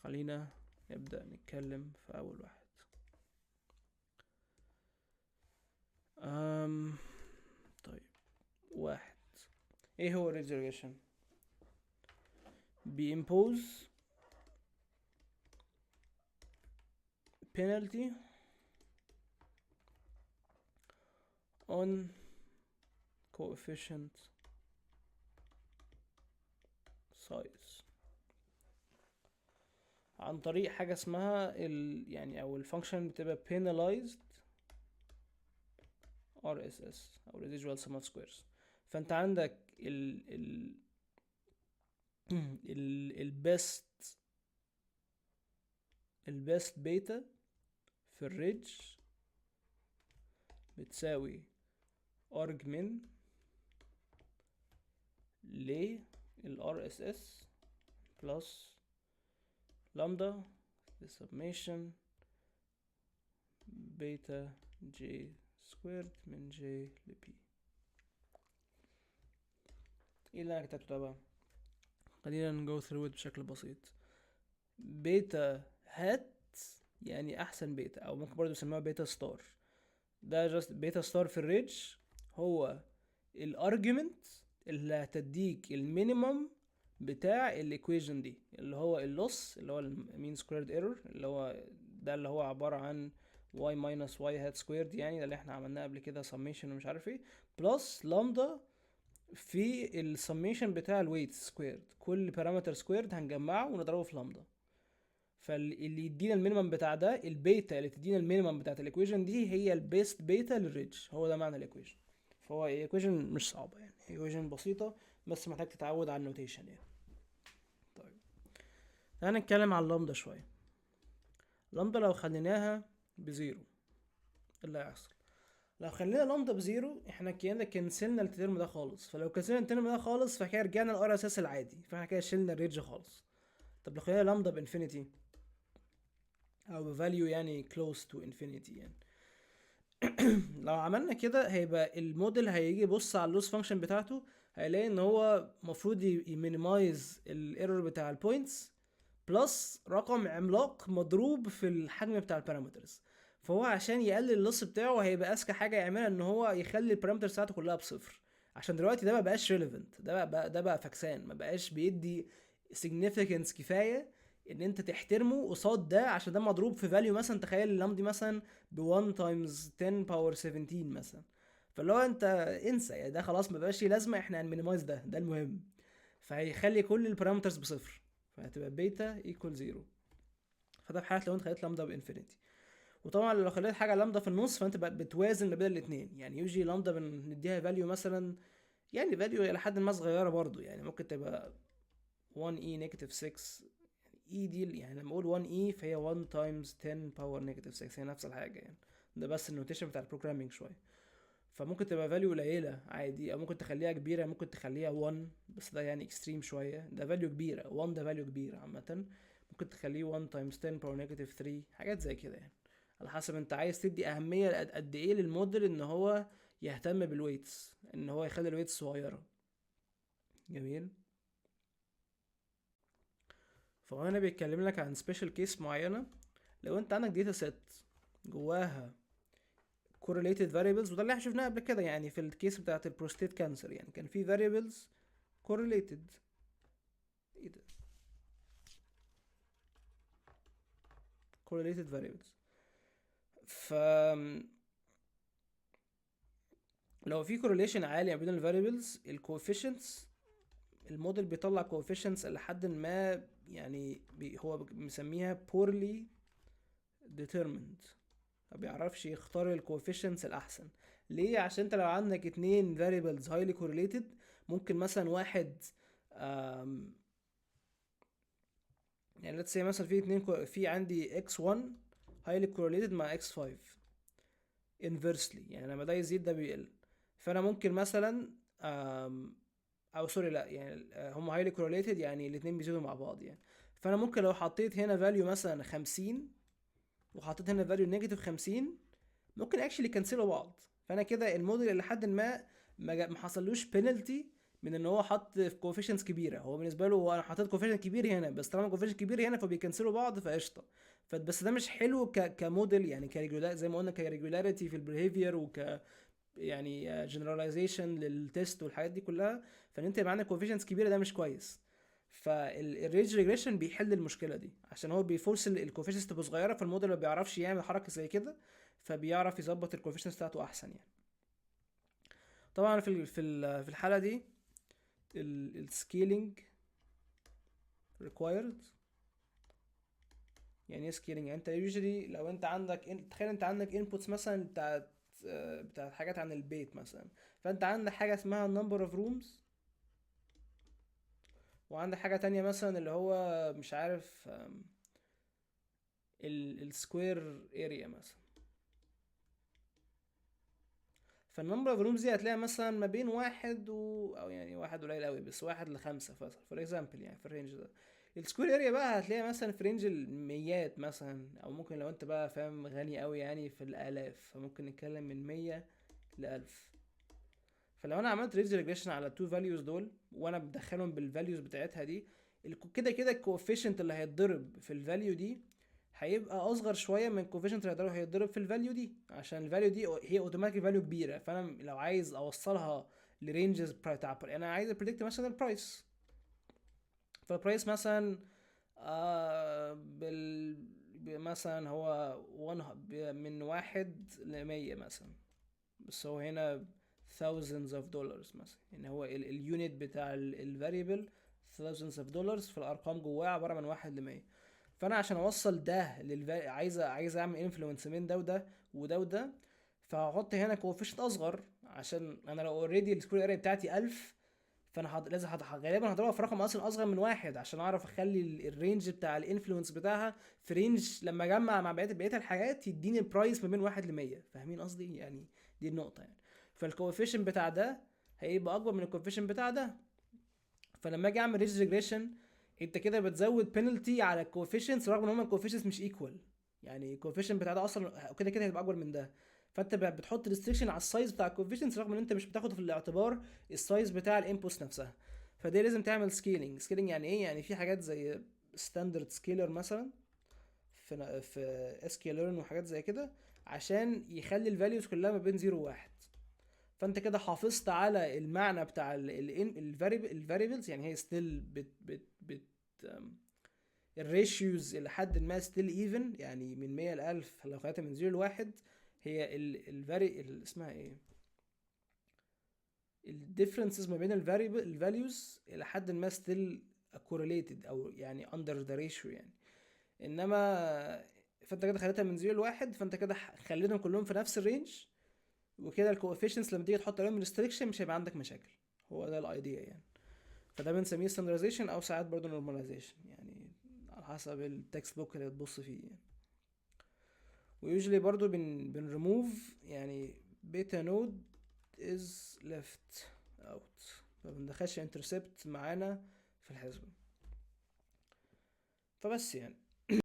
خلينا نبدأ نتكلم في أول واحد. طيب، واحد، ايه هو resurrection؟ بيimpose penalty on coefficient size عن طريق حاجة اسمها يعني او الفانكشن بتبقى penalized RSS او residual sum of squares. فانت عندك البيست بيتا في الريدج بتساوي arg min ل RSS plus lambda summation beta j squared من j ل p. ايه اللي انا كتبته ده بقى؟ خلينا نجو through it بشكل بسيط. بيتا هات يعني احسن بيتا، او ممكن برضو يسموها بيتا ستار. ده جاست بيتا ستار في الريدج هو الارجيومنت اللي هتديك المينيمم بتاع الايكويشن دي، اللي هو اللوس، اللي هو المين سكويرد ايرور، اللي هو ده اللي هو عبارة عن y minus y hat squared، يعني ده اللي احنا عملناه قبل كده summation ومش عارف ايه، بلس لامدا في السميشن بتاع الويت سكويرد. كل بارامتر سكويرد هنجمعه ونضربه في لامدا، فاللي يدينا المينيمم بتاع ده، البيتا اللي تدينا المينيمم بتاعت الايكويشن دي هي البيست بيتا للريدج. هو ده معنى الايكويشن. فهو ايكويشن مش صعبه، يعني ايكويشن بسيطه، بس محتاج تتعود على النوتيشن يعني. طيب، تعالى نتكلم على اللامدا شويه. اللامدا لو خليناها بزيرو، ايه اللي هيحصل؟ لو خلينا لامدا بزيرو، احنا كده كنسلنا الترم ده خالص. فلو كنسلنا الترم ده خالص، فكده رجعنا الار اس اس العادي، فاحنا كده شلنا الريدج خالص. طب لو خلينا لامدا بانفينيتي، او بفاليو يعني close to infinity يعني، لو عملنا كده هيبقى الموديل هيجي يبص على اللوس فانكشن بتاعته، هيلاقي ان هو المفروض يمينيمايز الايرور بتاع البوينتس بلس رقم عملاق مضروب في الحجم بتاع البارامترز. فهو عشان يقلل اللوس بتاعه، هيبقى اذكى حاجه يعملها ان هو يخلي البارامترز بتاعته كلها بصفر، عشان دلوقتي ده ما بقاش ريليفنت، ده بقى فاكسان، ما بقاش بيدي significance كفايه ان انت تحترمه قصاد ده، عشان ده مضروب في فاليو مثلا. تخيل اللام دي مثلا ب 1 تايمز 10 باور 17 مثلا، فاللي هو انت انسى يعني، ده خلاص ما بقاش ليه لازمه، احنا هنمينيمايز ده المهم. فهيخلي كل البارامترز بصفر، فهتبقى بيتا ايكوال زيرو. فده في حاله لو انت خليت لامدا بانفينيتي. وطبعا لو خليت حاجه لامدا في النص، فانت بقى بتوازن ما بين الاثنين. يعني يوجي لامدا بنديها فاليو مثلا، يعني فاليو الى حد ما صغيره برضو، يعني ممكن تبقى 1 e نيجاتيف 6. اي دي يعني لما اقول 1 اي فهي 1 تايمز 10 باور نيجاتيف 6، هي نفس الحاجه يعني. ده بس النوتيشن بتاع البروجرامينج شويه. فممكن تبقى فاليو قليله عادي، او ممكن تخليها كبيره، ممكن تخليها 1، بس ده يعني اكستريم شويه. ده فاليو كبيره 1، ده فاليو كبير عامه. ممكن تخليه 1 تايمز 10 باور نيجاتيف 3، حاجات زي كده يعني، على حسب انت عايز تدي اهميه قد ايه للموديل ان هو يهتم بالويتس، ان هو يخلي الويتس صغيره. جميل. فهو هنا بيتكلم لك عن سبيشال كيس معينه. لو انت عندك داتا سيت جواها correlated variables، وده اللي احنا شفناه قبل كده يعني في الكيس بتاعت البروستيت كانسر، يعني كان في variables correlated. ايه ده؟ correlated variables. ف لو في correlation عالي ما بين الفاريبلز، الكوفيشنتس، الموديل بيطلع coefficients لحد ما يعني هو مسميها poorly determined، ما بيعرفش يختار الكوفيشنتس الاحسن. ليه؟ عشان انت لو عندك اتنين variables highly correlated، ممكن مثلا واحد يعني let's say مثلا في في عندي x1 highly correlated مع x5 inversely، يعني لما ده يزيد ده بيقل. فانا ممكن مثلا او سوري لا، يعني هم highly correlated يعني الاتنين بيزيدوا مع بعض يعني. فانا ممكن لو حطيت هنا value مثلا 50 وحطيت هنا value نيجاتيف 50، ممكن actually يكنسلوا بعض. فانا كده الموديل لحد ما ما حصلوش penalty من ان هو حط في كوفيشنتس كبيره. هو بالنسبه له هو انا حطيت كوفيشنت كبير هنا، بس طالما كوفيشنت كبير هنا فبيكنسلوا بعض فقشطه. بس ده مش حلو كموديل يعني، كريجولار زي ما قلنا كريجولاريتي في البيهيفير يعني جنراليزيشن للتيست والحاجات دي كلها. فان انت يبقى عندك كوفيشنتس كبيره ده مش كويس. فالريج ريجريشن بيحل المشكله دي، عشان هو بيفورس الكوفيشنتس تبقى صغيره، فالموديل ما بيعرفش يعمل حركه زي كده، فبيعرف يظبط الكوفيشنتس بتاعته احسن يعني. طبعا في الحاله دي السكيلينج required. يعني ايه سكيلينج؟ يعني انت يوجولي لو انت عندك تخيل انت عندك inputs مثلا بتاعت حاجات عن البيت مثلا. فانت عندك حاجه اسمها number of rooms، وعندك حاجه تانية مثلا اللي هو مش عارف السكوير اريا مثلا. فالنمبر اوف رومز دي هتلاقي مثلا ما بين واحد او يعني واحد قليل قوي، بس واحد لخمسة فور اكزامبل يعني في الرينج ده. السكوير اريا بقى هتلاقي مثلا في رينج الميات مثلا، او ممكن لو انت بقى فاهم غني قوي يعني في الالاف، فممكن نتكلم من 100 ل1000. فلو انا عملت رينج ريجريشن على التو فاليوز دول وانا بدخلهم بالفاليوز بتاعتها دي، كده كده الكوفيشنت اللي هيتضرب في الفاليو دي هيبقى اصغر شويه من الكوفيشنت اللي هيتضرب في الفاليو دي، عشان الفاليو دي هي اوتوماتيك فاليو كبيره. فانا لو عايز اوصلها لرينجز بتاع انا عايز ابريدكت مثلا البرايس، فالبرايس مثلا مثلا هو من 1 ل100 مثلا، بس هو هنا thousands of dollars مثلا. يعني هو اليونت بتاع الفاريبل thousands of dollars، في الارقام جواه عباره من 1 ل100. فانا عشان اوصل ده عايز اعمل انفلونس من ده وده وده وده، فهحط هنا كوفيشنت اصغر، عشان انا لو اوريدي السكوير اريا بتاعتي 1000، فانا لازم غالبا هضربها في رقم اصلا اصغر من واحد، عشان اعرف اخلي الرينج بتاع الانفلونس بتاعها في رينج لما اجمع مع بقيه الحاجات يديني البرايس ما بين 1 ل100. فاهمين قصدي يعني؟ دي النقطه يعني. فالكوفيشن بتاع ده هيبقى اكبر من الكوفيشن بتاع ده. فلما اجي اعمل ريج ريجريشن، انت كده بتزود بينالتي على الكوفيشنتس رغم ان هما الكوفيشنتس مش ايكوال. يعني الكوفيشنت بتاع ده اصلا كده كده هيبقى اكبر من ده، فانت بتحط ريستريكشن على السايز بتاع الكوفيشنتس رغم ان انت مش بتاخد في الاعتبار السايز بتاع الانبوتس نفسها. فدي لازم تعمل سكيلينج يعني ايه؟ يعني في حاجات زي ستاندرد سكيلر مثلا في اس كيو ليرن وحاجات زي كده، عشان يخلي الفاليوز كلها ما بين 0 و1. فانت كده حافظت على المعنى بتاع الفاريبلز، يعني هي ستيل بت الريشيوز الى حد ما ستيل ايفن، يعني من 100 ل 1000 لو خدتها من 0 ل1 هي اسمها ايه، الديفرنسز ما بين الفاليوز الى حد ما ستيل correlated او يعني under the ratio يعني. انما فانت كده خليتها من 0 ل1، فانت كده خليتهم كلهم في نفس الرينج، وكده الكوفيشنتس لما تيجي تحط عليهم ريستريكشن مش هيبقى عندك مشاكل. هو ده الايديا يعني. فده بنسميه ستاندرزيشن او ساعات برضه نورماليزيشن، يعني على حسب التكست بوك اللي هتبص فيه يعني. ويوجولي برضه بنريموف يعني بيتا نود از ليفت اوت، ما بندخلش انترسبت معانا في الحسبة. فبس يعني